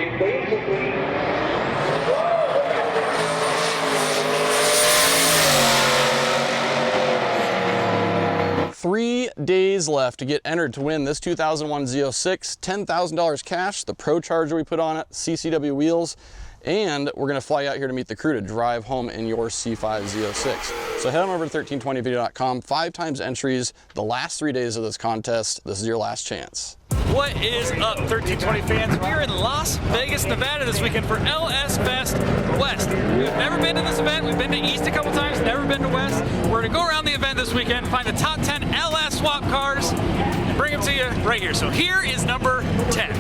basically 3 days left to get entered to win this 2001 Z06, $10,000 cash, the Procharger we put on it, CCW wheels, and we're gonna fly out here to meet the crew to drive home in your C5 Z06. So head on over to 1320video.com, 5 times entries, the last 3 days of this contest. This is your last chance. What is up, 1320 fans? We're in Las Vegas, Nevada this weekend for LS Fest West. We've never been to this event. We've been to East a couple times, never been to West. We're gonna go around the event this weekend, find the top 10 LS swap cars, and bring them to you right here. So here is number 10.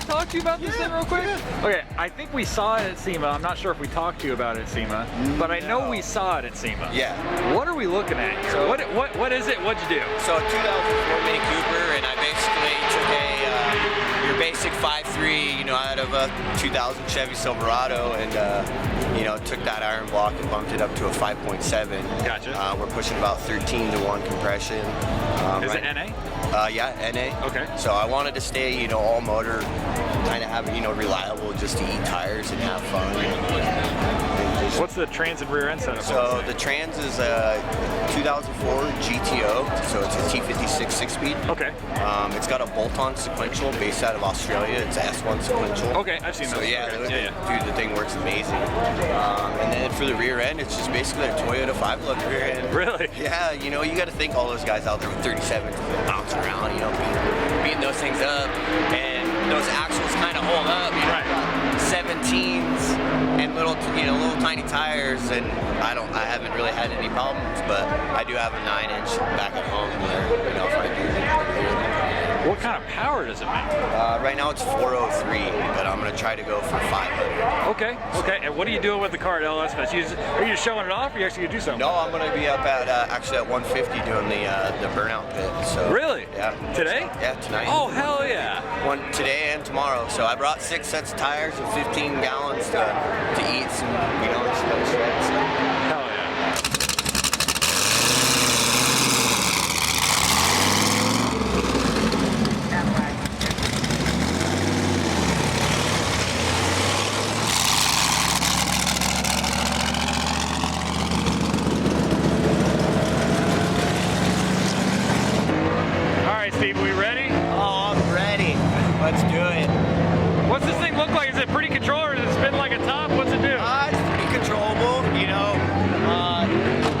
Talk to you about this thing real quick? Yeah. Okay, I think we saw it at SEMA. I'm not sure if we talked to you about it at SEMA, but I know we saw it at SEMA. Yeah. What are we looking at here? So, what is it? What'd you do? So a 2004 Mini Cooper, and I basically took your basic 5.3, you know, out of a 2000 Chevy Silverado, and you know, took that iron block and bumped it up to a 5.7. Gotcha. We're pushing about 13-to-1 compression. Is it NA? Yeah, NA. Okay. So I wanted to stay, you know, all motor, kind of have it, you know, reliable, just to eat tires and have fun. What's the trans and rear end setup? So the trans is a 2004 GTO, so it's a T56 6-speed. Okay. It's got a bolt-on sequential based out of Australia. It's a S1 sequential. Okay, I've seen those. So yeah, okay. Dude, the thing works amazing. And then for the rear end, it's just basically a Toyota 5-lug rear end. Really? Yeah, you know, you got to think all those guys out there with 37s bouncing around, you know, beating those things up, and those axles kind of hold up. You know, right. 17s and little, you know, little tiny tires, and I haven't really had any problems, but I do have a 9-inch back at home there, you know, if I do. What kind of power does it make? Right now it's 403, but I'm gonna try to go for 500. Okay, okay. And what are you doing with the car at LS Fest? Are you just showing it off, or are you actually gonna do something? No, I'm gonna be up at actually at 150 doing the burnout pit. So really? Yeah. Today? Yeah, tonight. Oh hell yeah! One today and tomorrow. So I brought 6 sets of tires and 15 gallons to eat some, you know, some shreds. So. Hell yeah! Steve, we ready? Oh, I'm ready. Let's do it. What's this thing look like? Is it pretty controlled, or does it spin like a top? What's it do? It's pretty controllable, you know.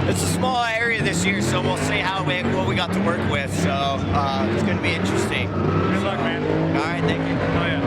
It's a small area this year, so we'll see what we got to work with. So it's going to be interesting. Good luck, man. All right, thank you. Oh, yeah.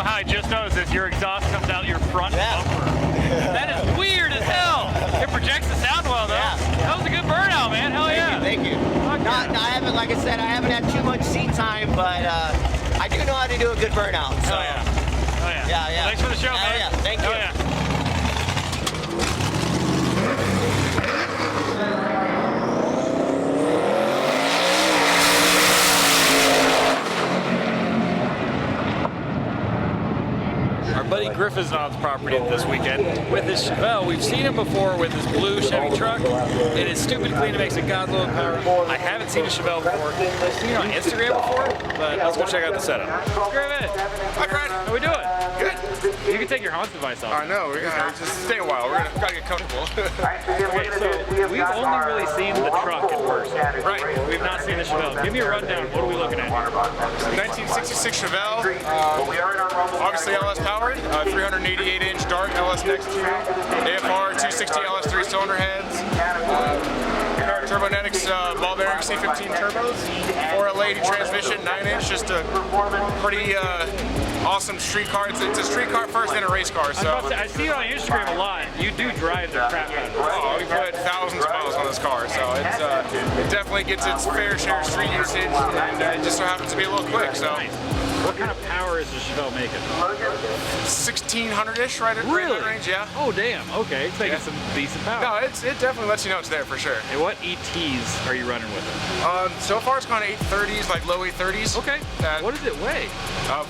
I just noticed this, your exhaust comes out your front bumper. That is weird as hell. It projects the sound well though. Yeah. That was a good burnout, man. Hell yeah. Thank you. Okay. I haven't, like I said, I haven't had too much seat time, but I do know how to do a good burnout. So. Hell yeah. Oh, yeah. Yeah, yeah. Well, thanks for the show, man. Yeah, thank you. Oh, yeah. Our buddy Griffin's on the property this weekend with his Chevelle. We've seen him before with his blue Chevy truck. It is stupid clean. It makes a god's load of power. I haven't seen a Chevelle before. I've seen it on Instagram before, but let's go check out the setup. Griffin! Hi, Fred. How we doing? Good. You can take your Hans device off. I know. We're gonna just stay a while. Gotta get comfortable. Okay, so we've only really seen the truck in person. Right. We've not seen the Chevelle. Give me a rundown. What are we looking at here? 1966 Chevelle. Obviously LS powered. 388-inch dark LS next to AFR 260 LS 3-cylinder heads. Turbonetics ball bearing C15 turbos. 4L80 transmission, 9-inch. Just a pretty awesome street car. It's a street car first and a race car. So I see you on Instagram a lot. You do drive the crap out of it. oh, we put thousands of miles on this car, so it definitely gets its fair share of street usage, and it just so happens to be a little quick. So. What kind of power is the Chevelle making? 1600-ish, right at that range, yeah. Oh, damn. Okay, it's making some decent power. No, it definitely lets you know it's there for sure. And what ETs are you running with it? So far it's gone 830s, like low 830s. Okay. What does it weigh?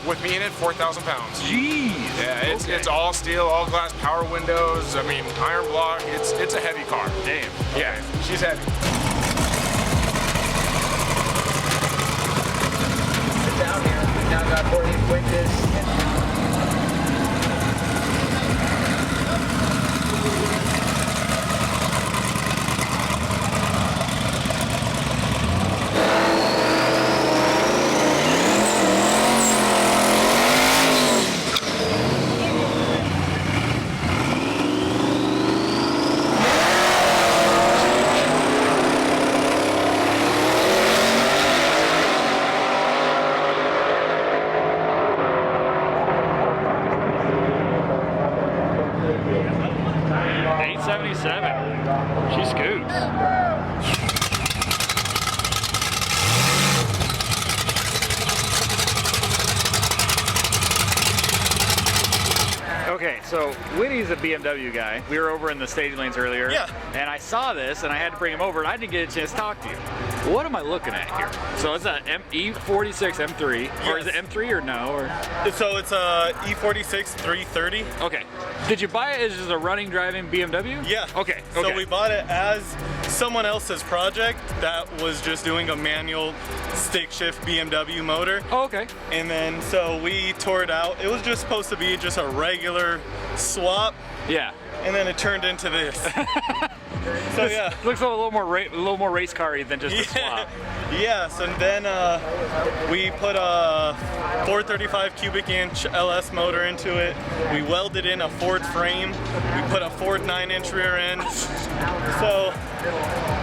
With me in it, 4,000 pounds. Jeez. Yeah, it's all steel, all glass power windows. I mean, iron block. It's a heavy car. Damn. Yeah, she's heavy. Down here, we've now got 48 winches. 877. She scoots. Okay, so Winnie's a BMW guy. We were over in the staging lanes earlier. Yeah. And I saw this and I had to bring him over and I didn't get a chance to talk to you. What am I looking at here? So it's a E46 M3, or is it M3 or no? Or? So it's a E46 330. Okay. Did you buy it as just a running, driving BMW? Yeah. Okay. So we bought it as someone else's project that was just doing a manual stick shift BMW motor. Oh, okay. And then so we tore it out. It was just supposed to be just a regular swap. Yeah. And then it turned into this. So yeah. Looks a little more race car-y than just a swap. Yes, and then we put a 435 cubic inch LS motor into it. We welded in a Ford frame. We put a Ford 9-inch rear end. So,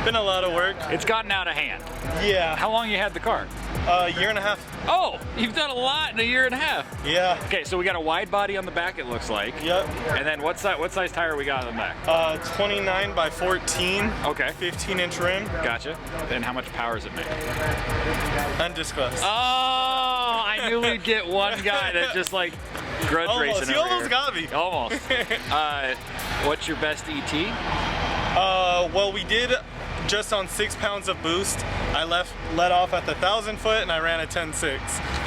been a lot of work. It's gotten out of hand. Yeah. How long you had the car? A year and a half. Oh, you've done a lot in a year and a half. Yeah. Okay, so we got a wide body on the back, it looks like. Yep. And then what size tire we got on the back? 29 by 14. Okay. 15-inch rim. Gotcha. And how much power does it make? Undisclosed. Oh, I knew we'd get one guy that just like grudge Almost. racing You over almost here. got me. Almost. What's your best ET? Well, we did just on 6 pounds of boost. I let off at the 1,000 foot and I ran a 10.6.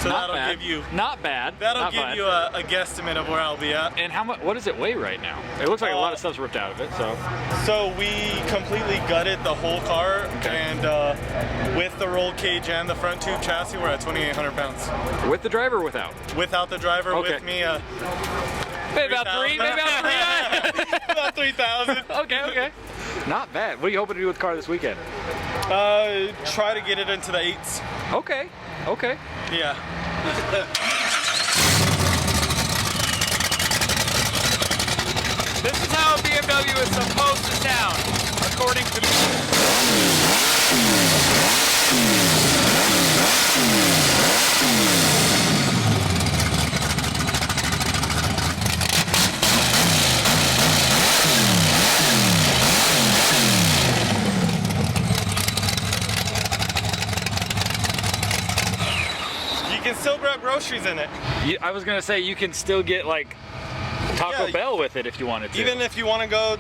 So Not that'll bad. give you Not bad. that'll Not give bad. you a guesstimate of where I'll be at. And how much? What does it weigh right now? It looks like a lot of stuff's ripped out of it. So. So we completely gutted the whole car, Okay. and with the roll cage and the front tube chassis, we're at 2,800 pounds. With the driver or without? Without the driver, Okay. with me, Maybe about 3. Maybe about 3. about 3,000. Okay. Not bad. What are you hoping to do with the car this weekend? Try to get it into the 8s. Okay. Yeah. This is how a BMW is supposed to sound, according to me. You can still grab groceries in it. I was gonna say you can still get like Taco Bell with it if you wanted to. Even if you want to go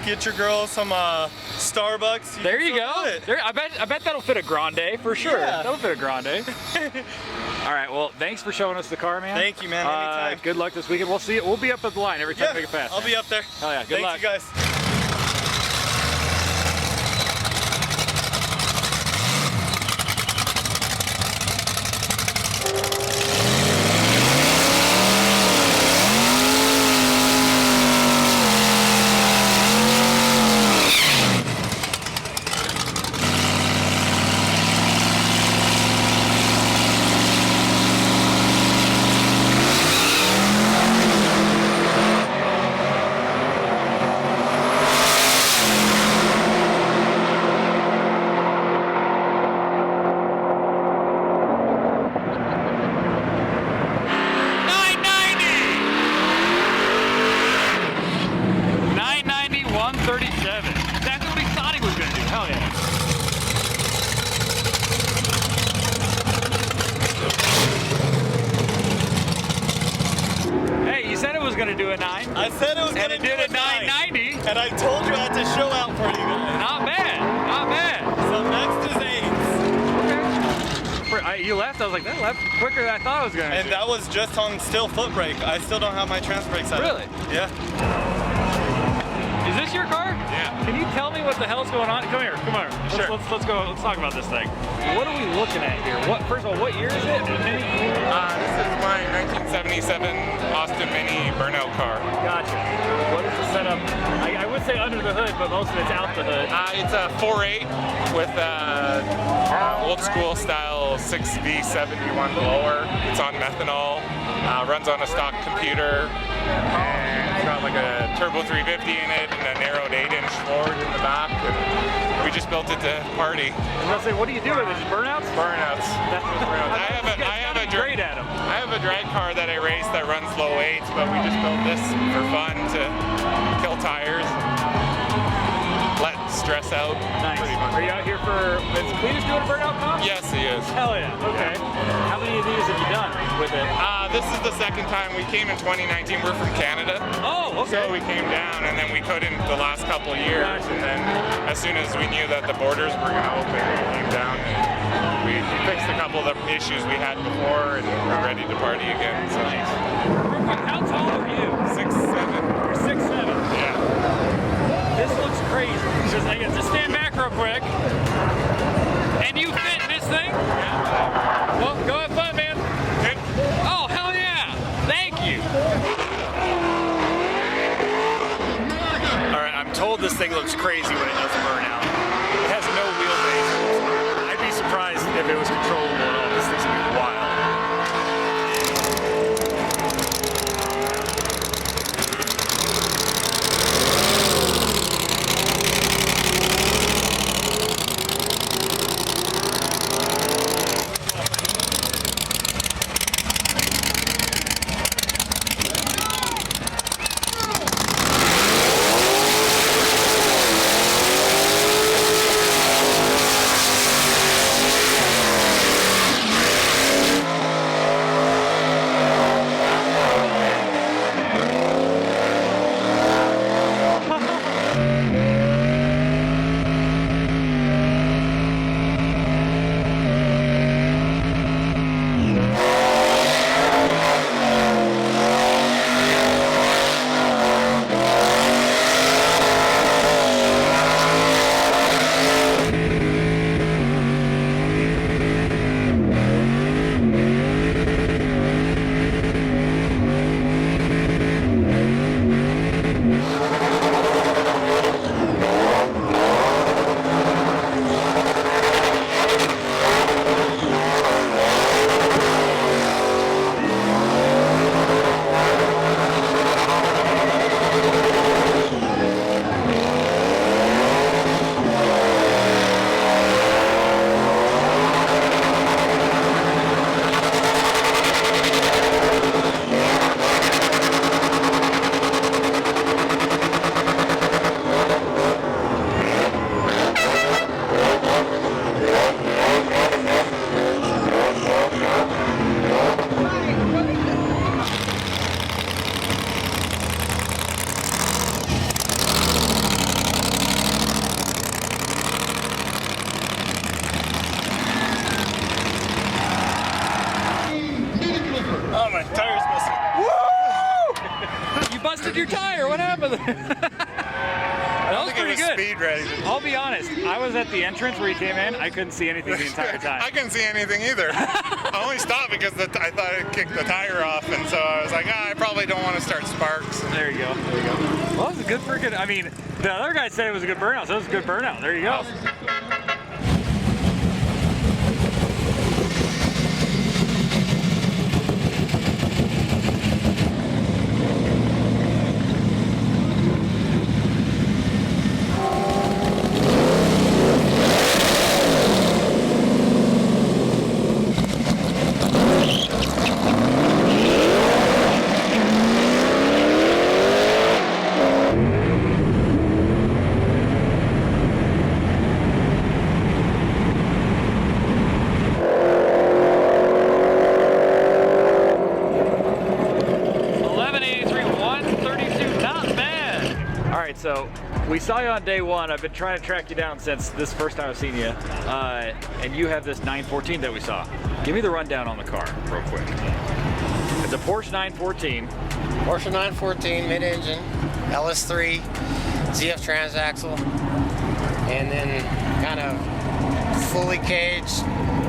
get your girl some Starbucks. There you go. There, I bet that'll fit a Grande for sure. Yeah. That'll fit a Grande. All right. Well, thanks for showing us the car, man. Thank you, man. Anytime. Good luck this weekend. We'll see. We'll be up at the line every time we make it fast. I'll be up there. Hell yeah. Good luck. Thanks, you guys. gonna do a 9. I said it was gonna do a 990. And I told you I had to show out for you guys. Not bad, not bad. So next is 8s. Okay. You left, I was like, that left quicker than I thought I was gonna. And that was just on still foot brake. I still don't have my trans brake set. Really? Yeah. Is this your car? Yeah. Can you tell me what the hell's going on? Come here, come on. Sure. Let's go. Let's talk about this thing. What are we looking at here? First of all, what year is it? This is my 1977 Austin Mini burnout car. Gotcha. What is the setup? I would say under the hood, but most of it's out the hood. It's a 4.8 with old school style 6V71 blower. It's on methanol. Runs on a stock computer. And it's got like a turbo 350 in it and a narrowed 8-inch Ford in the back. And we just built it to party. I was gonna say, what do you do with it? Just burnouts? Burnouts. I have a drag car that I race that runs low 8s, but we just built this for fun to kill tires, let stress out. Nice. Pretty much. Are you out here for, is Cletus doing a burnout comp? Yes, he is. Hell yeah, okay. How many of these have you done with it? This is the second time. We came in 2019. We're from Canada. Oh, okay. So we came down, and then we couldn't the last couple of years. And then as soon as we knew that the borders were going to open, we came down. We fixed a couple of the issues we had before, and we're ready to party again. So. Nice. How tall are you? 6'7". You're 6'7". Yeah. This looks crazy. Just stand back real quick. And you fit in this thing? Yeah. Well, go have fun, man. Good. Oh, hell yeah. Thank you. All right, I'm told this thing looks crazy when it does a burnout. It has no wheelbase. I'd be surprised if it was controllable at all. This thing's gonna be wild. busted your tire. What happened? That was pretty good. Speed ready. I'll be honest. I was at the entrance where you came in. I couldn't see anything the entire time. I couldn't see anything either. I only stopped because I thought it kicked the tire off, and so I was like, I probably don't want to start sparks. There you go. There you go. Well, it was a good freaking. I mean, the other guy said it was a good burnout, so it was a good burnout. There you go. So we saw you on day one. I've been trying to track you down since this first time I've seen you. And you have this 914 that we saw. Give me the rundown on the car real quick. It's a Porsche 914. Porsche 914 mid-engine, LS3, ZF transaxle, and then kind of fully caged,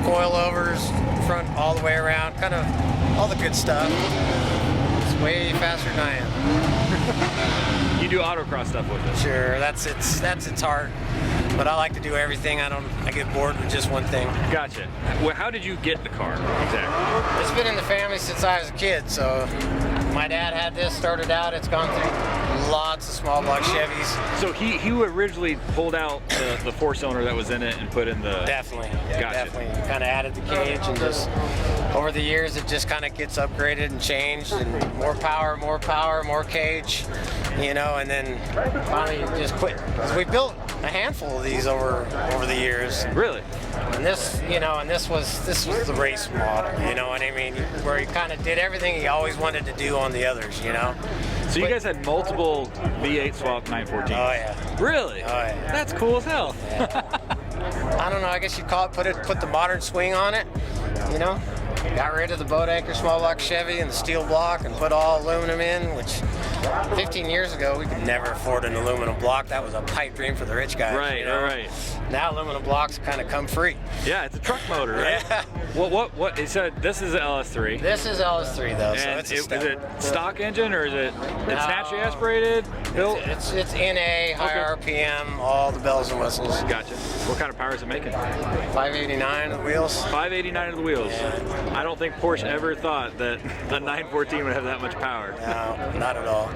coilovers, front all the way around, kind of all the good stuff. It's way faster than I am. You do autocross stuff with it. Sure, that's its heart. But I like to do everything. I get bored with just one thing. Gotcha. Well, how did you get the car exactly? It's been in the family since I was a kid. So my dad had this, started out. It's gone through lots of small block Chevys. So he originally pulled out the 4-cylinder that was in it and put in the. Definitely. Gotcha. Definitely. Kind of added the cage and just over the years it just kind of gets upgraded and changed and more power, more cage, you know, and then finally it just quit. Because we built a handful of these over the years. Really? And this, you know, and this was the race model, you know what I mean? Where he kind of did everything he always wanted to do on the others, you know? So you guys had multiple V8 swap 914s? Oh yeah. Really? Oh yeah. That's cool as hell. Yeah. I don't know, I guess you'd call it, put the modern swing on it, you know? Got rid of the boat anchor small block Chevy and the steel block and put all aluminum in, which 15 years ago we could never afford an aluminum block. That was a pipe dream for the rich guys. Right, you know? right. Now aluminum blocks kind of come free. Yeah, it's a truck motor, right? Yeah. What? So this is an LS3. This is LS3 though, so And it's a is step. it stock engine or is it No. naturally aspirated? Built? It's NA, high RPM, all the bells and whistles. Gotcha. What kind of power is it making? 589 of the wheels. 589 of the wheels. Yeah. I don't think Porsche ever thought that the 914 would have that much power. No, not at all.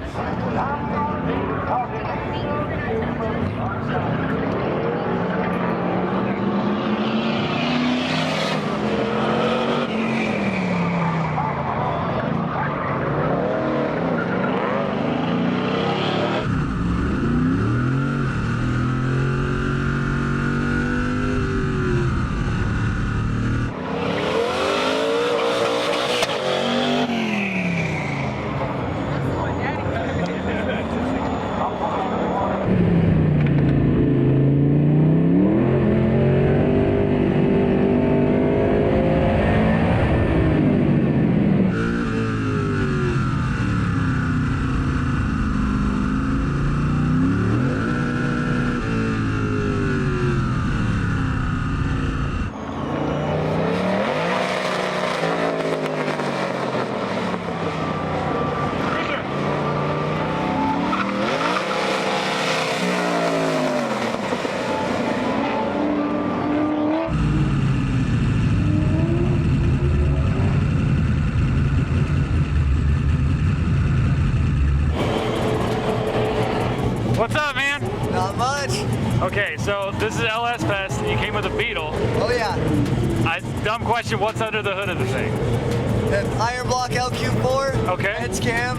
What's up, man? Not much. Okay, so this is LS Fest. You came with a Beetle. Oh yeah. Dumb question, what's under the hood of the thing? The Iron Block LQ4. Okay. Head cam.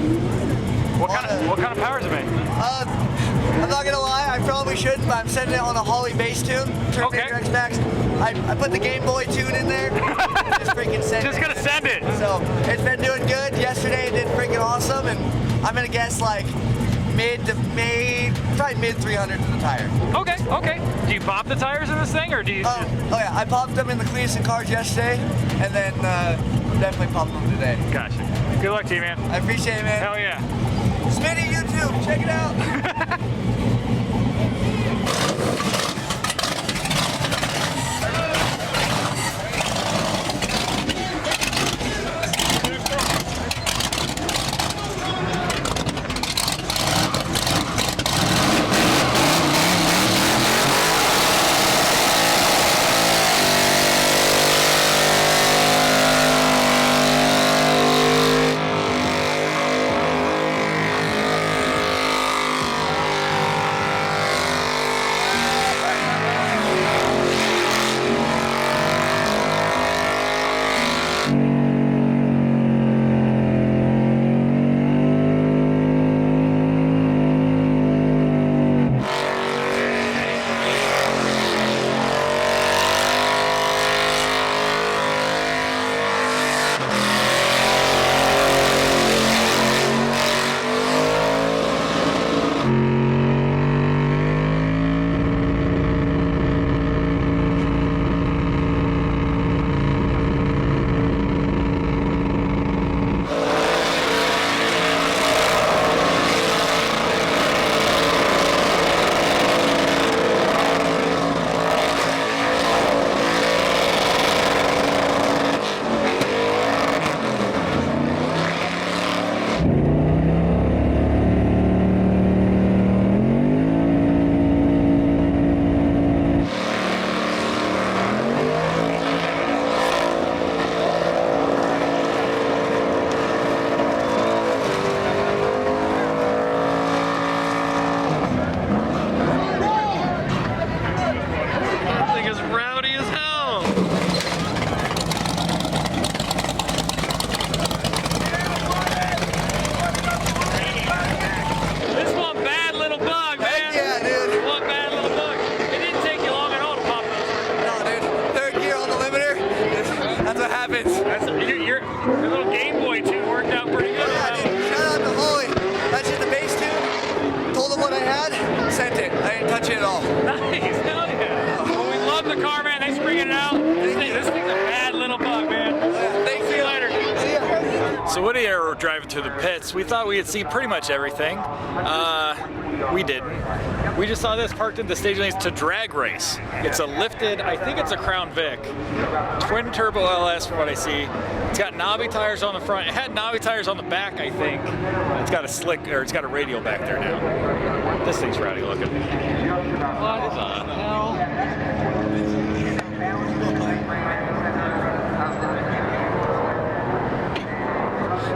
What kind of power is it making? I'm not gonna lie, I probably shouldn't, but I'm setting it on a Holly bass tune. Terminator Okay. X Max. I put the Game Boy tune in there. Just freaking send Just it. gonna send it. So it's been doing good. Yesterday it did freaking awesome, and I'm gonna guess like probably mid 300 to the tire. Okay, okay. Do you pop the tires in this thing, or do you? Oh yeah, I popped them in the Cleveland cars yesterday, and then definitely popped them today. Gotcha. Good luck to you, man. I appreciate it, man. Hell yeah. Smitty, you Check it out. To the pits. We thought we had seen pretty much everything. We didn't. We just saw this parked in the staging lanes to drag race. It's a lifted, I think it's a Crown Vic. Twin turbo LS from what I see. It's got knobby tires on the front. It had knobby tires on the back, I think. It's got a slick, or it's got a radial back there now. This thing's rowdy looking. What the hell?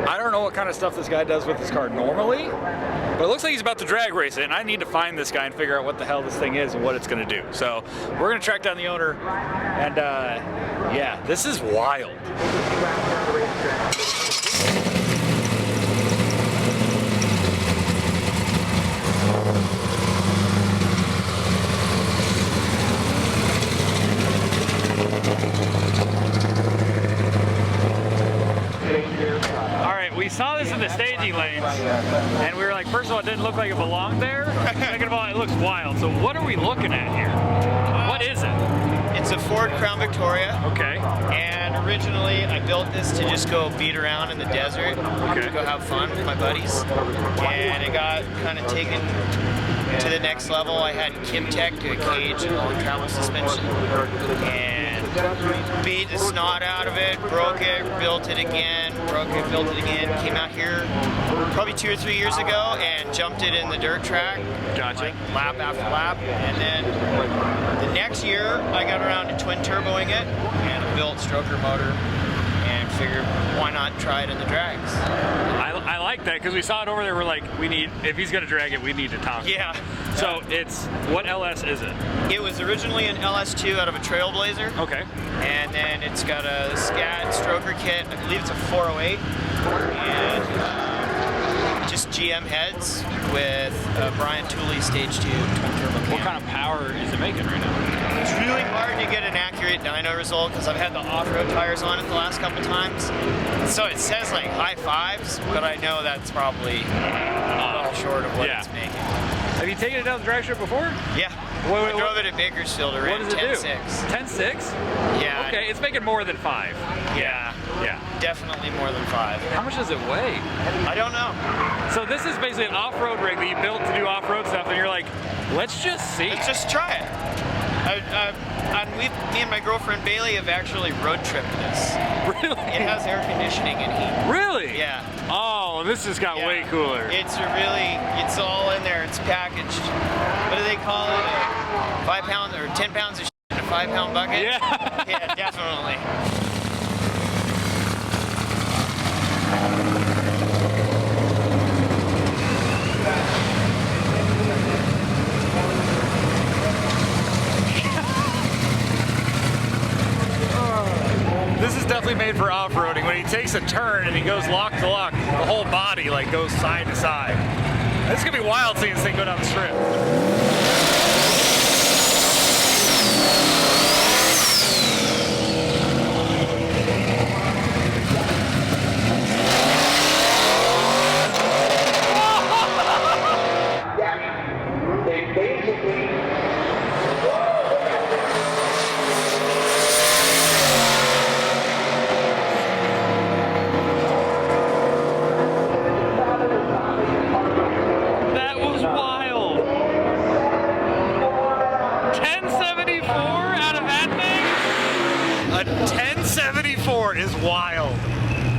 I don't know what kind of stuff this guy does with his car normally, but it looks like he's about to drag race it, and I need to find this guy and figure out what the hell this thing is and what it's going to do. So we're going to track down the owner, and yeah, this is wild. We saw this in the staging lanes, and we were like, first of all, it didn't look like it belonged there. Second of all, it looks wild. So what are we looking at here? What is it? It's a Ford Crown Victoria. Okay. And originally, I built this to just go beat around in the desert, to go have fun with my buddies. And it got kind of taken to the next level. I had Kimtech do a cage and long travel suspension, and beat the snot out of it, broke it, built it again, broke it, built it again. Came out here probably 2 or 3 years ago and jumped it in the dirt track. Gotcha. Like lap after lap. And then the next year I got around to twin turboing it and built stroker motor and figured why not try it in the drags. I like that because we saw it over there. We're like, we need, if he's gonna drag it, we need to talk. Yeah. So it's, what LS is it? It was originally an LS2 out of a Trailblazer. Okay. And then it's got a SCAD stroker kit. I believe it's a 408. And just GM heads with a Brian Tooley Stage 2 twin turbo cam. What kind of power is it making right now? It's really hard to get an accurate dyno result because I've had the off-road tires on it the last couple times. So it says like high fives, but I know that's probably a little short of what it's making. Have you taken it down the drag strip before? Yeah. I drove it at Bakersfield. What does it do? 10.6. 10.6? Yeah. Okay, it's making more than 5. Yeah. Yeah. Definitely more than 5. How much does it weigh? I don't know. So this is basically an off-road rig that you built to do off-road stuff, and you're like, let's just see. Let's just try it. Me and my girlfriend Bailey have actually road tripped this. Really? It has air conditioning and heat. Really? Yeah. Oh, this has got way cooler. It's all in there. It's packaged. What do they call it? 5 pounds or 10 pounds of shit in a 5-pound bucket? Yeah. Yeah, definitely. This is definitely made for off-roading. When he takes a turn and he goes lock to lock, the whole body like goes side to side. This is gonna be wild seeing this thing go down the strip. That was wild. 1074 out of that thing? A 1074 is wild.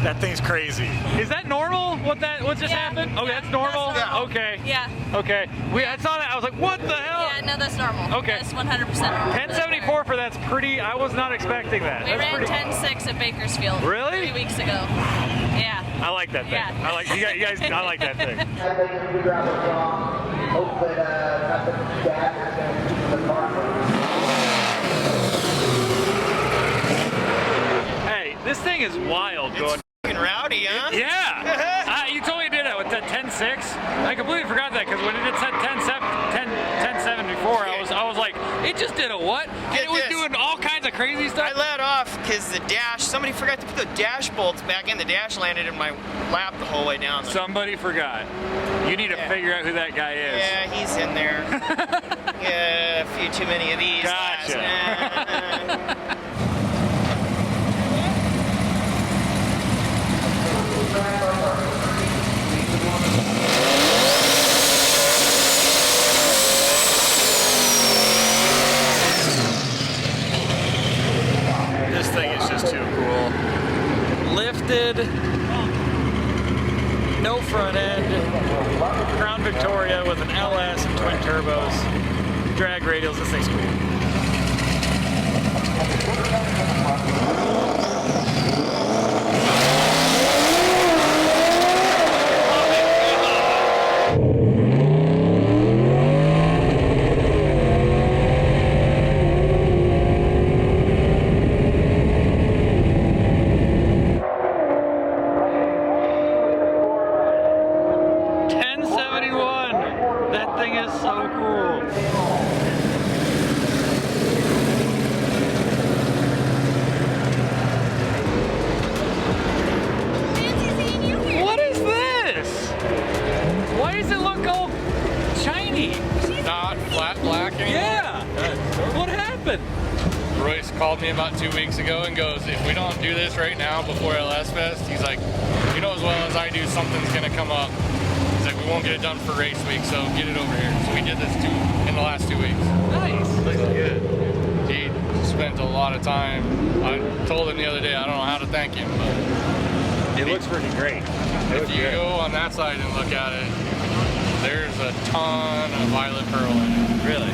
That thing's crazy. Is that normal? What just happened? Okay, that's normal? That's normal. Okay. Yeah. Okay. I saw that. I was like, what the hell? Yeah, no, that's normal. Okay. That's 100% normal. 1074 for that's pretty. I was not expecting that. We That's ran pretty. 10.6 at Bakersfield. Really? 3 weeks ago. Yeah. I like that thing. Yeah. I like you guys. I like that thing. Hey, this thing is wild. Going. Fucking rowdy, huh? Yeah. You told me you did it with the 10.6. I completely forgot that because when it said 10.74, I was like, it just did a what? And it was doing all kinds of crazy stuff. I let off because the dash, somebody forgot to put the dash bolts back in. The dash landed in my lap the whole way down. Somebody forgot. You need to figure out who that guy is. Yeah, he's in there. Yeah, a few too many of these. Gotcha. This thing is just too cool. Lifted, no front end, Crown Victoria with an LS and twin turbos, drag radials. This thing's cool. That thing is so cool. What is this? Why does it look all shiny? Not flat black anymore? Yeah. What happened? Royce called me about 2 weeks ago and goes, if we don't do this right now before LS Fest, he's like, you know as well as I do, something's gonna come up. He's like, we won't get it done for race week, so get it over here. So we did this in the last 2 weeks. Nice. Looks good. He spent a lot of time. I told him the other day, I don't know how to thank him, but it looks pretty great. If you go on that side and look at it, there's a ton of violet pearl in it. Really?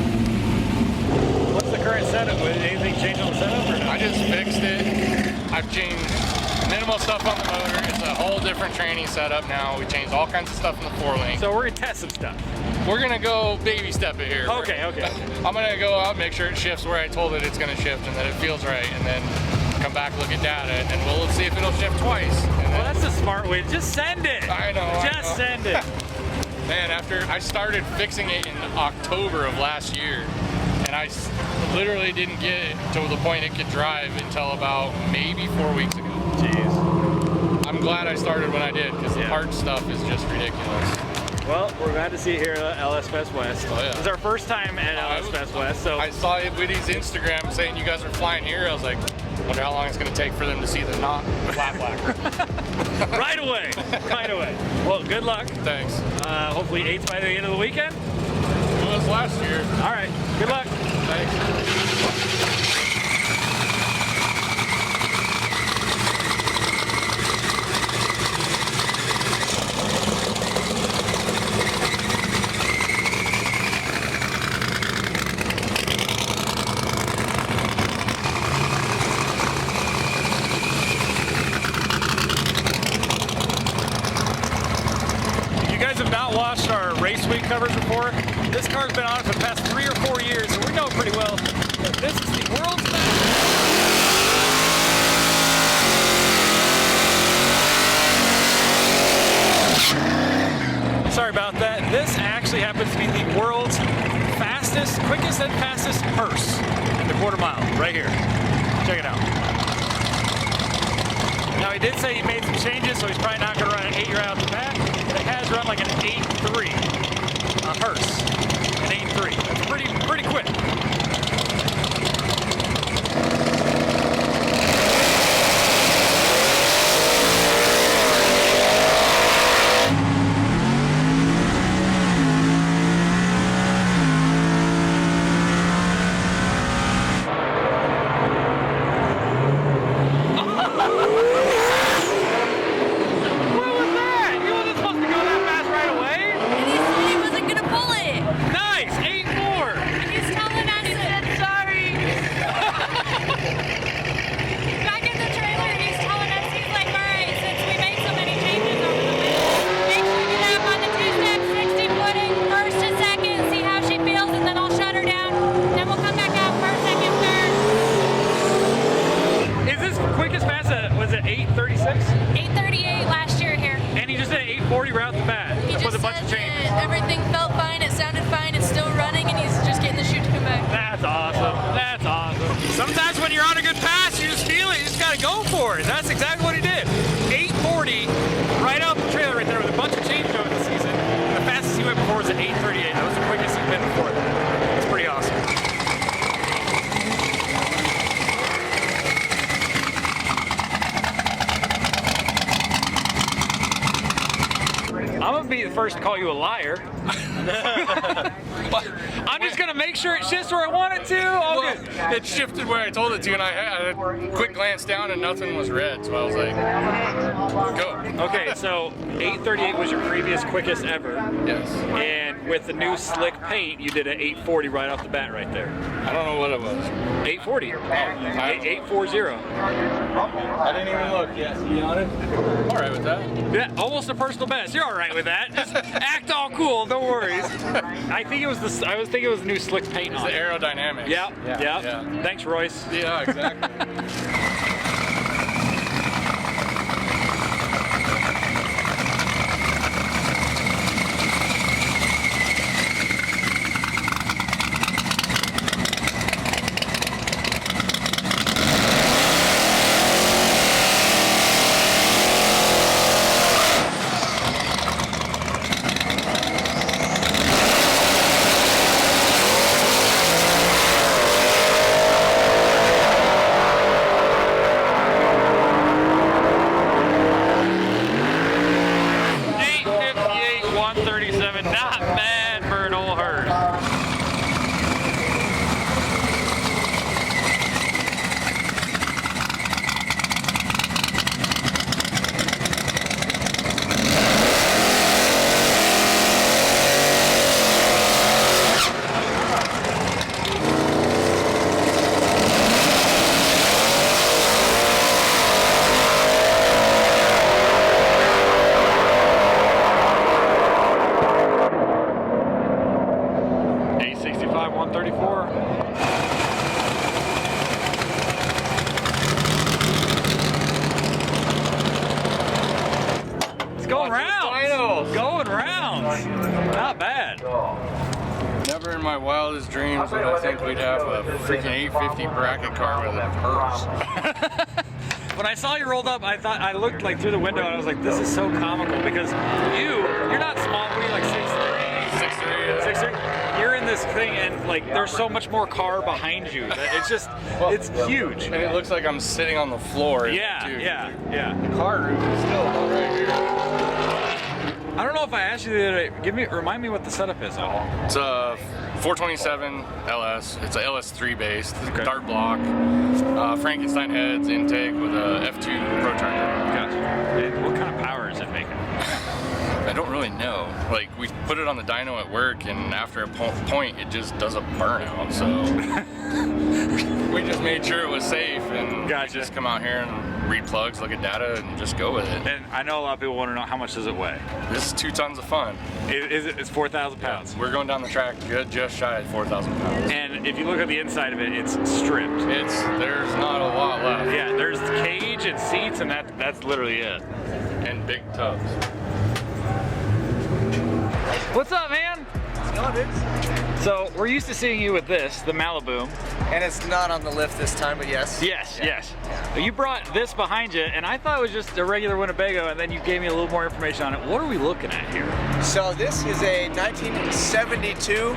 What's the current setup? Did anything change on the setup or no? I just fixed it. I've changed minimal stuff on the motor. It's a whole different training setup now. We changed all kinds of stuff in the 4-link. So we're gonna test some stuff. We're gonna go baby step it here. Okay. I'm gonna go out, make sure it shifts where I told it it's gonna shift and that it feels right, and then come back, look at data, and we'll see if it'll shift twice. Well, that's a smart way. Just send it. I know. Just send it. Man, after I started fixing it in October of last year, and I literally didn't get it to the point it could drive until about maybe 4 weeks ago. Jeez. I'm glad I started when I did, because the parts stuff is just ridiculous. Well, we're glad to see you here at LS Fest West. Oh, yeah. This is our first time at LS Fest West, so I saw Witty's Instagram saying you guys are flying here. I was like, Wonder how long it's gonna take for them to see the not flat black. Right away. Right away. Well, good luck. Thanks. Hopefully 8th by the end of the weekend. It was last year. All right. Good luck. Thanks. Watched our race week coverage before. This car's been on it for the past 3 or 4 years, so we know pretty well that this is the world's fastest. Sorry about that. This actually happens to be the world's fastest, quickest and fastest Hearse in the quarter mile, right here. Check it out. Now he did say he made some changes, so he's probably not going to run an 8 right off the bat. But it has run like an 8.3, a Hearse, an 8.3. That's pretty quick. Everything felt fine, it sounded fine, it's still running, and he's just getting the chute to come back. That's awesome. That's awesome. Sometimes when you're on a good pass, you just feel it. You just got to go for it. That's exactly what he did. 840 right off the trailer right there with a bunch of changeover this season. And the fastest he went before was at 838. That was the quickest he's been before that. That's pretty awesome. I'm going to be the first to call you a liar. I'm just going to make sure it shifts where I want it to. Well, it shifted where I told it to, and I had a quick glance down and nothing was red, so I was like, go. Okay, so 838 was your previous quickest ever. Yes. And with the new slick paint, you did an 840 right off the bat right there. I don't know what it was. 840. 840. I didn't even look. Yes, you on it? All right with that. Yeah, almost a personal best. You're all right with that. Just act all cool. No worries. I think it was the. I was thinking it was the new slick paint. It's the aerodynamics. Yeah. Thanks, Royce. Yeah, exactly. Never in my wildest dreams would I think we'd have a freaking 850 bracket car with a Hearse. When I saw you rolled up, I looked like through the window and I was like, this is so comical because you're not small. What are you, like 6'3"? 6'3", yeah. 6'3"? You're in this thing and like there's so much more car behind you. That it's just, it's huge. And it looks like I'm sitting on the floor. Yeah, too. yeah. The car roof is still right here. I don't know if I asked you the other day. Remind me what the setup is. It's a 427 LS. It's a LS3 based, dart block, Frankenstein heads, intake with a F2 Procharged. Gotcha. And what kind of power is it making? I don't really know. Like, we put it on the dyno at work, and after a point, it just does a burnout. So we just made sure it was safe, and we just come out here and read plugs, look at data, and just go with it. And I know a lot of people want to know, how much does it weigh? This is 2 tons of fun. It's 4,000 pounds. Yeah, we're going down the track just shy of 4,000 pounds. And if you look at the inside of it, it's stripped. There's not a lot left. Yeah, there's cage and seats, and that's literally it. And big tubs. What's up, man? What's going on, dude? So we're used to seeing you with this, the Malibu. And it's not on the lift this time, but yes. Yes. You brought this behind you, and I thought it was just a regular Winnebago, and then you gave me a little more information on it. What are we looking at here? So this is a 1972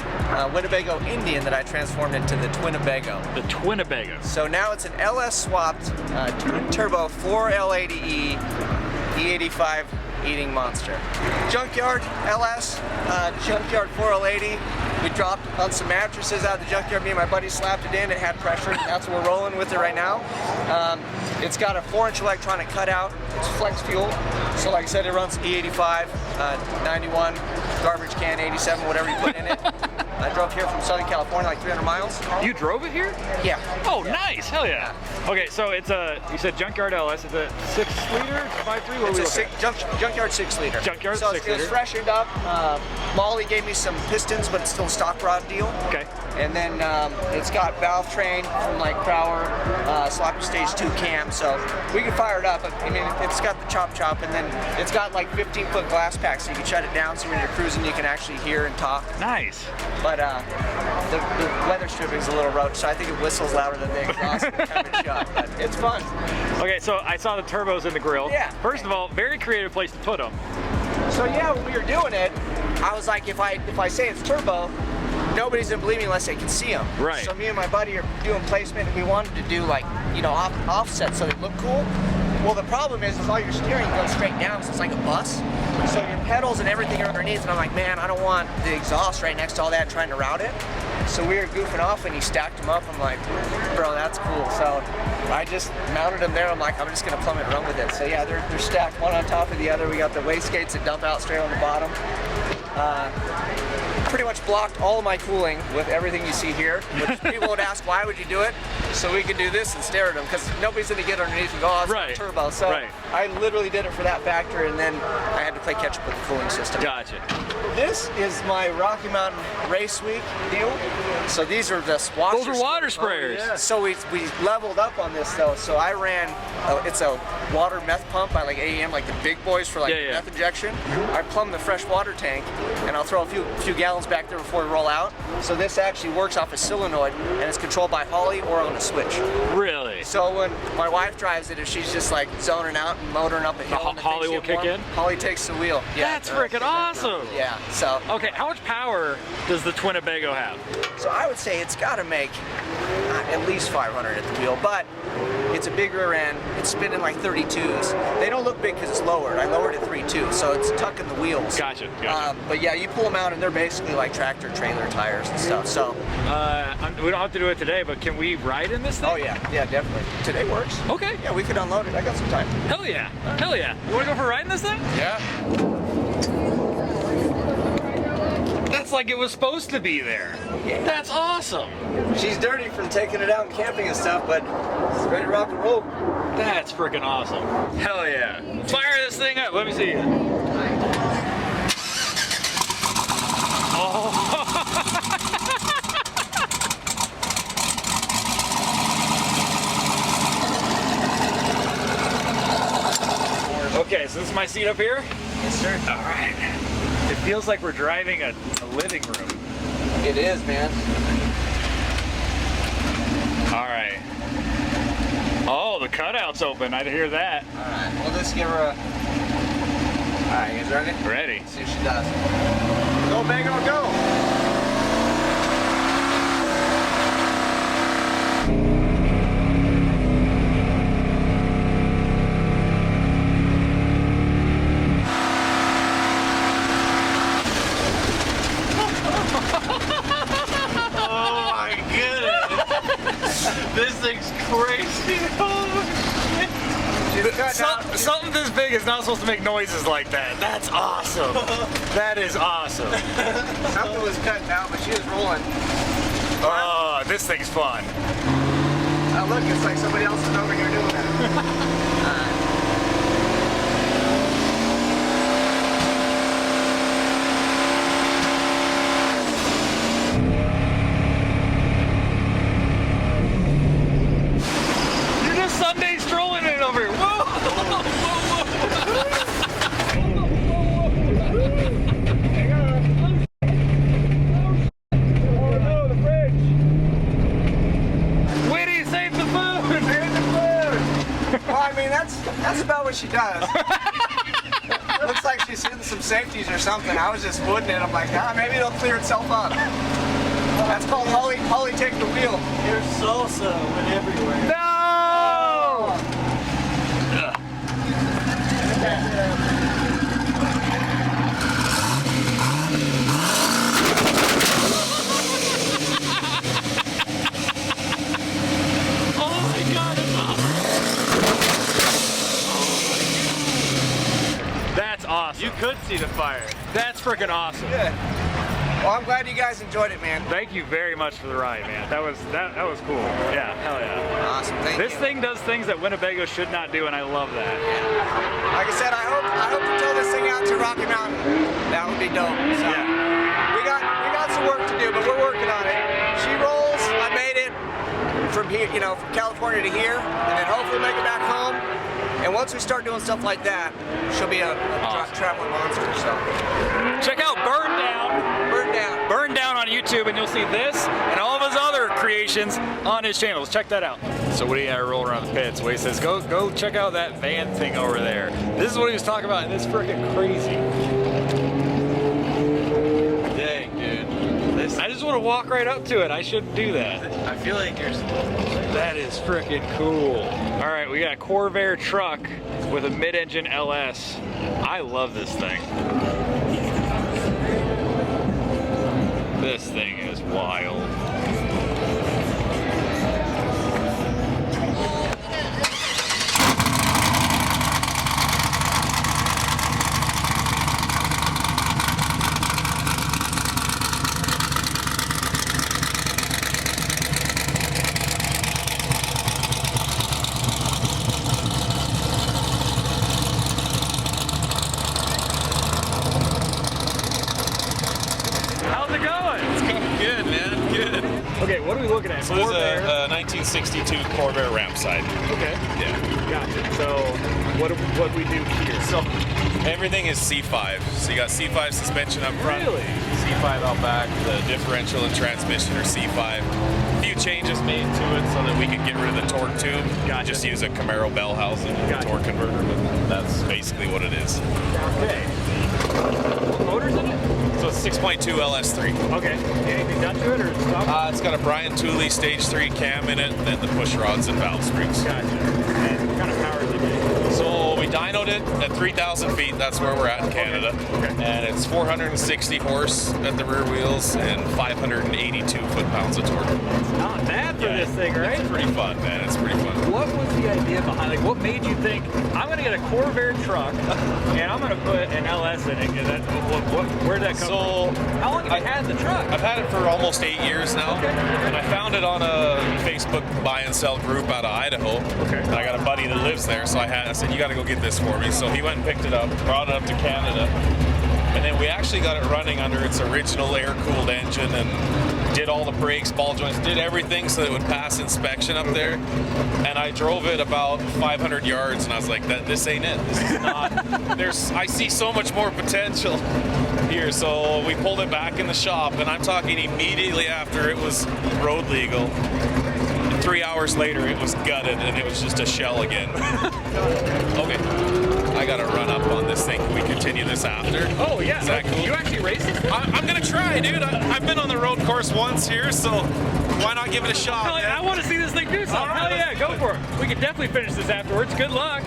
Winnebago Indian that I transformed into the Twinnebago. The Twinnebago. So now it's an LS swapped twin turbo 4L80E E85 eating monster. Junkyard LS, junkyard 4L80. We dropped on some mattresses out of the junkyard. Me and my buddy slapped it in. It had pressure. That's what we're rolling with it right now. It's got a 4-inch electronic cutout. It's flex fuel. So like I said, it runs E85, 91, garbage can 87, whatever you put in it. I drove here from Southern California, like 300 miles. You drove it here? Yeah. Oh, nice. Hell yeah. Okay, so it's a, you said junkyard LS. It's a 6-liter, 5.3? What It's a junkyard 6-liter. Junkyard so 6-liter. It's freshened up. Molly gave me some pistons, but it's still a stock rod deal. Okay. And then it's got valve train from like Crower, sloppy stage 2 cam, so we can fire it up. I mean, it's got the chop, and then it's got like 15-foot glass pack, so you can shut it down, so when you're cruising, you can actually hear and talk. Nice. But the weather stripping is a little roach, so I think it whistles louder than the exhaust when it's having shot, but it's fun. Okay, so I saw the turbos in the grill. Yeah. First of all, very creative place to put them. So yeah, when we were doing it, I was like, if I say it's turbo, nobody's gonna believe me unless they can see them. Right. So me and my buddy are doing placement, and we wanted to do like, you know, offset so they look cool. Well, the problem is all your steering goes straight down, so it's like a bus. So your pedals and everything are underneath, and I'm like, man, I don't want the exhaust right next to all that trying to route it. So we were goofing off, and he stacked them up. I'm like, bro, that's cool. So I just mounted them there. I'm like, I'm just gonna plumb it and run with it. So yeah, they're stacked one on top of the other. We got the wastegates that dump out straight on the bottom. Pretty much blocked all of my cooling with everything you see here, which people would ask, why would you do it? So we could do this and stare at them, because nobody's gonna get underneath and go, oh, it's not turbo. So I literally did it for that factor, and then I had to play catch up with the cooling system. Gotcha. This is my Rocky Mountain Race Week deal. So these are the washer. Those are water sprayers. Oh, yeah. So we leveled up on this though. So I ran, it's a water meth pump by like AEM, like the big boys for like meth injection. I plumbed the fresh water tank, and I'll throw a few gallons back there before we roll out. So this actually works off a solenoid, and it's controlled by Holly or on a switch. Really? So when my wife drives it, if she's just like zoning out and motoring up a hill, Holly will kick in? Holly takes the wheel. Yeah, that's freaking awesome. Yeah. So okay, how much power does the Twinnebago have? So I would say it's got to make at least 500 at the wheel, but it's a big rear end. It's spinning like 32s. They don't look big because it's lowered. I lowered it 3.2, so it's tucking the wheels. Gotcha. But yeah, you pull them out and they're basically like tractor trailer tires and stuff. So we don't have to do it today, but can we ride in this thing? Oh yeah, definitely. Today works. Okay. Yeah, we could unload it. I got some time. Hell yeah. Hell yeah. You want to go for a ride in this thing? Yeah. That's like it was supposed to be there. Yeah. That's awesome. She's dirty from taking it out and camping and stuff, but it's ready to rock and roll. That's freaking awesome. Hell yeah. Fire this thing up. Let me see. Oh. Okay, so this is my seat up here? Yes, sir. All right. It feels like we're driving a living room. It is, man. All right. Oh, the cutout's open. I hear that. All right, we'll just give her a... All right, you guys ready? Ready. Let's see if she does. Go, Bago, go! crazy. Something this big is not supposed to make noises like that. That's awesome. That is awesome. Something was cutting out, but she was rolling. Oh, this thing's fun. Oh, look, it's like somebody else is over here doing that. Sunday strolling it over here. Whoa! Hang on. Oh no, the fridge! Whitty, save the food! Save the food! Well, I mean, that's about what she does. Looks like she's hitting some safeties or something. I was just wooding it. I'm like, maybe it'll clear itself up. That's called Holly take the wheel. Your salsa went everywhere. No! That's awesome. You could see the fire. That's freaking awesome. Good. Well, I'm glad you guys enjoyed it, man. Thank you very much for the ride, man. That was cool. Yeah, hell yeah. Awesome. Thank you. This thing does things that Winnebago should not do, and I love that. Like I said, I hope to tow this thing out to Rocky Mountain. That would be dope. So, Yeah. we got some work to do, but we're working on it. She rolls. I made it from here, from California to here, and then hopefully make it back home. And once we start doing stuff like that, she'll be a traveling monster. So Check out Burn Down on YouTube, and you'll see this and all of his other creations on his channels. Check that out. So Woody and I roll around the pits. Woody says, go check out that van thing over there. This is what he was talking about, and it's freaking crazy. Dang, dude. I just want to walk right up to it. I shouldn't do that. I feel like you're... That is freaking cool. All right, we got a Corvair truck with a mid-engine LS. I love this thing. This thing is wild. Okay, what are we looking at? So this is a 1962 Corvair ramp side. Okay. Yeah. Gotcha. So what we do here? So everything is C5. So you got C5 suspension up front. Really? C5 out back. The differential and transmission are C5. A few changes made to it so that we could get rid of the torque tube. Gotcha. Just use a Camaro bell housing and Gotcha. torque converter. But that's basically what it is. Okay. What motor's in it? So it's 6.2 LS3. Okay. Anything done to it or stop? It's got a Brian Tooley Stage 3 cam in it, and then the push rods and valve springs. Gotcha. And what kind of power is it getting? So we dynoed it at 3,000 feet. That's where we're at in Canada. Okay. And it's 460 horse at the rear wheels and 582 foot-pounds of torque. Not bad for this thing, right? It's pretty fun, man. It's pretty fun. What was the idea behind, like, what made you think, I'm going to get a Corvair truck and I'm going to put an LS in it? Where did that come from? How long have you had the truck? I've had it for almost 8 years now. Okay. And I found it on a Facebook buy and sell group out of Idaho. Okay. And I got a buddy that lives there, so I said, you got to go get this for me. So he went and picked it up, brought it up to Canada. And then we actually got it running under its original air-cooled engine and did all the brakes, ball joints, did everything so that it would pass inspection up there. And I drove it about 500 yards and I was like, this ain't it. This is not, I see so much more potential here. So we pulled it back in the shop, and I'm talking immediately after it was road legal. 3 hours later, it was gutted and it was just a shell again. Okay, I gotta run up on this thing. Can we continue this after? Oh, yeah. Is that cool? You actually race this? I'm gonna try, dude. I've been on the road course once here, so why not give it a shot? Hell yeah, I want to see this thing do something. Right, Hell yeah, go for it. We can definitely finish this afterwards. Good luck.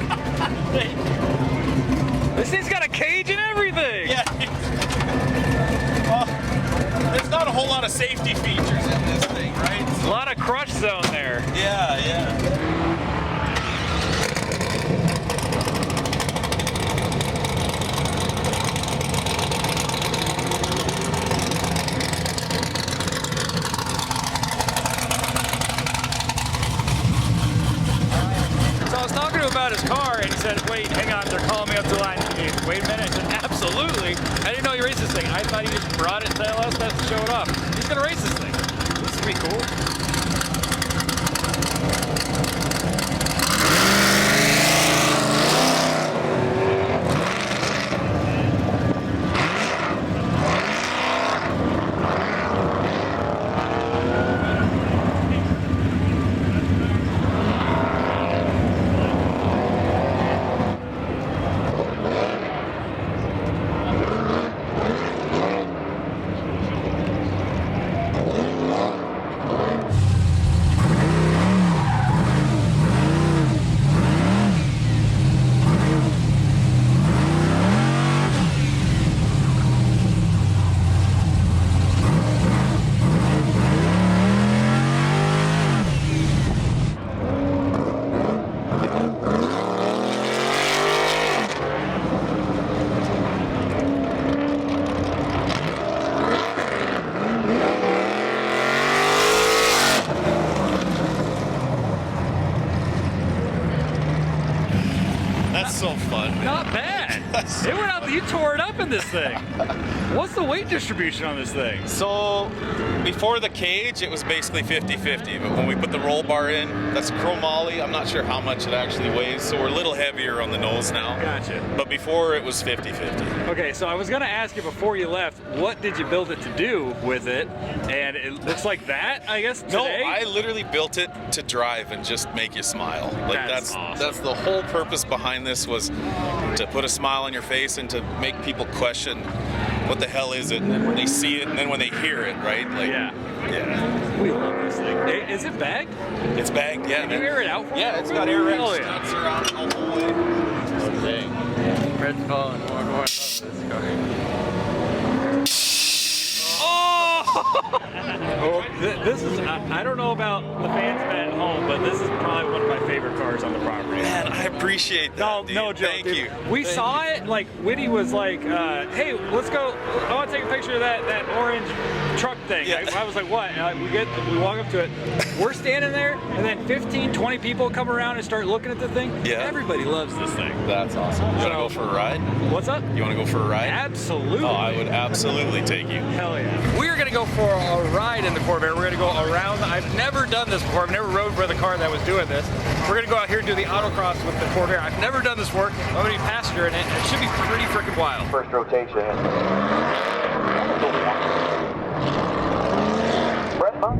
This thing's got a cage and everything. Yeah. Well, there's not a whole lot of safety features in this thing, right? So A lot of crush zone there. Yeah, yeah. So I was talking to him about his car, and he said, wait, hang on, they're calling me up the line. Wait a minute. I said, absolutely. I didn't know he raced this thing. I thought he just brought it to LS Fest to show it off. He's going to race this thing. This is pretty cool. So fun. Not bad. It went out. You tore it up in this thing. What's the weight distribution on this thing? So before the cage, it was basically 50-50. But when we put the roll bar in, that's chromoly. I'm not sure how much it actually weighs. So we're a little heavier on the nose now. Gotcha. But before it was 50-50. Okay, so I was going to ask you before you left, what did you build it to do with it? And it looks like that, I guess, today? No, I literally built it to drive and just make you smile. Like That's awesome. That's the whole purpose behind this, was to put a smile on your face and to make people question what the hell is it, and then when they see it, and then when they hear it, right? Like, yeah. We love this thing. Hey, is it bagged? It's bagged, yeah. Can you air it out for me? Yeah, it's got air Hell extracts around the whole way. Red's falling more and more in love with this car. Oh! This is, I don't know about the fans at home, but this is probably one of my favorite cars on the property. Man, I appreciate that. No, dude. no joke. Thank dude. you. We Thank saw you. it, like, Whitty was like, hey, let's go. I want to take a picture of that orange truck thing. Yeah. I was like, what? We walk up to it. We're standing there, and then 15, 20 people come around and start looking at the thing. Yeah. Everybody loves this thing. That's awesome. You want to go for a ride? What's up? You want to go for a ride? Absolutely. Oh, I would absolutely take you. Hell yeah. We're going to go for a ride in the Corvair. We're going to go around. I've never done this before. I've never rode with a car that was doing this. We're going to go out here and do the autocross with the Corvair. I've never done this before. I'm going to be passenger in it. It should be pretty freaking wild. First rotation. Brett, huh?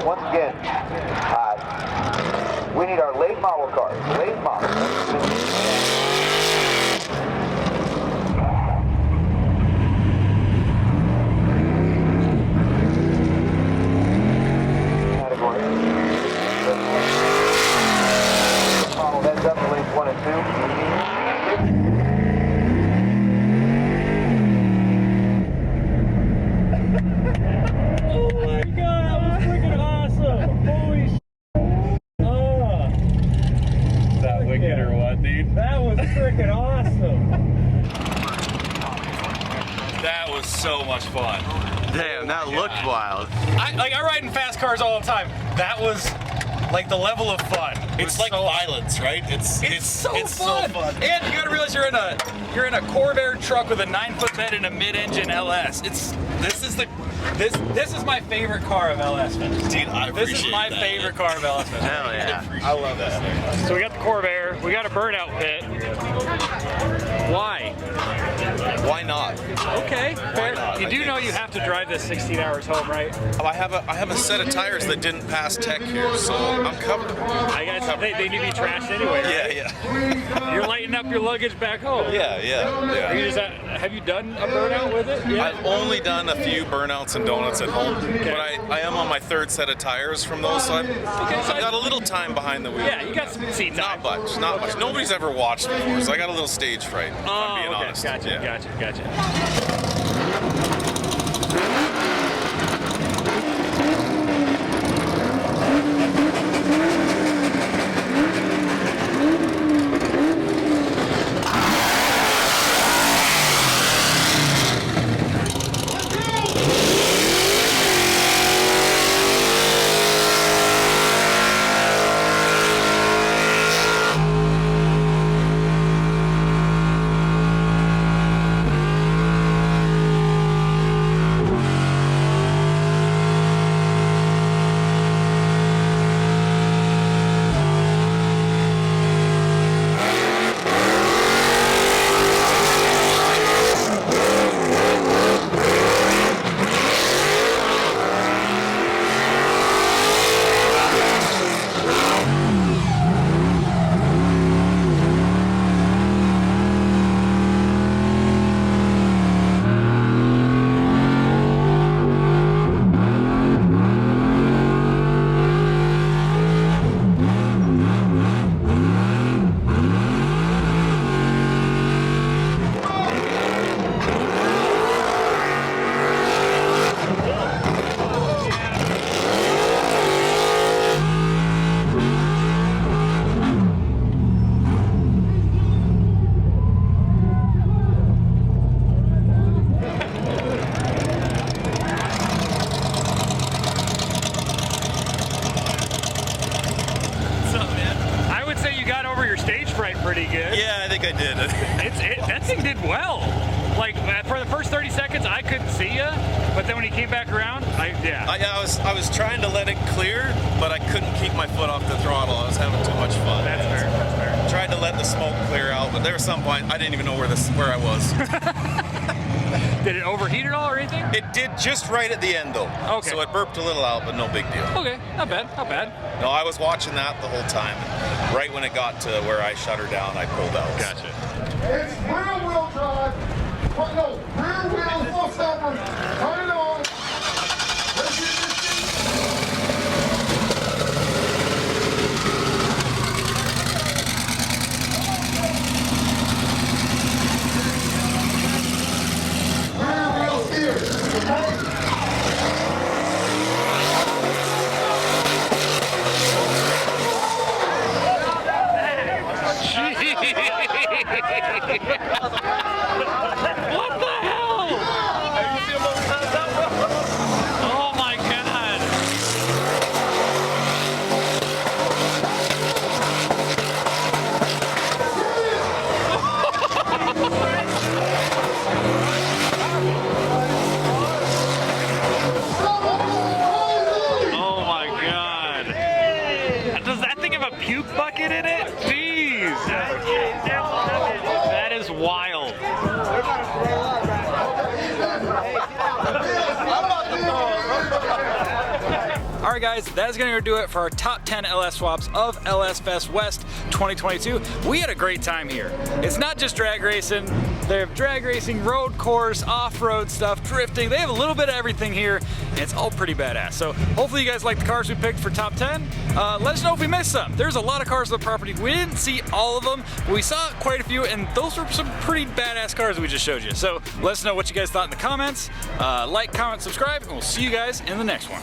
Once again, we need our late model cars. Late model. Category. Model heads up to lanes 1 and 2. Freaking awesome. That was so much fun. Damn, that looked wild. I ride in fast cars all the time. That was like the level of fun. It's like violence, right? It's so fun. And you gotta realize you're in a Corvair truck with a 9-foot bed and a mid-engine LS. This is my favorite car of LS Fest. Dude, I appreciate This is my favorite car of LS Fest. Hell yeah. I love that thing. So we got the Corvair, we got a burnout pit. Why? Why not? Okay, fair. not? You I do think know you have to drive this 16 hours home, right? I have a set of tires that didn't pass tech here, so I'm covered. I guess they need to be trashed anyway, right? Yeah. You're lighting up your luggage back home. Yeah. Are you just have you done a burnout with it? Yeah. I've only done a few burnouts and donuts at home, but I am on my third set of tires from those, so I've got a little time behind the wheel. Yeah, you got some seat time. Not much. Nobody's ever watched before, so I got a little stage fright, if I'm being honest. Gotcha. Pretty good. Yeah, I think I did. That thing did well. Like for the first 30 seconds, I couldn't see you, but then when he came back around, I was trying to let it clear, but I couldn't keep my foot off the throttle. I was having too much fun. That's fair. Tried to let the smoke clear out, but there was some point I didn't even know where I was. Did it overheat at all or anything? It did just right at the end though. Okay. So it burped a little out, but no big deal. Okay, not bad. No, I was watching that the whole time. Right when it got to where I shut her down, I pulled out. Gotcha. It's rear wheel drive. No, rear wheel full stopper. Turn it on. Rear wheel steer. What the hell? Oh my god. Oh my god. Does that thing have a puke bucket in it? Jeez. That is wild. Alright guys, that is going to do it for our top 10 LS swaps of LS Fest West 2022. We had a great time here. It's not just drag racing. They have drag racing, road course, off-road stuff, drifting. They have a little bit of everything here, and it's all pretty badass. So hopefully you guys like the cars we picked for top 10. Let us know if we missed some. There's a lot of cars on the property. We didn't see all of them, but we saw quite a few, and those were some pretty badass cars we just showed you. So let us know what you guys thought in the comments. Like, comment, subscribe, and we'll see you guys in the next one.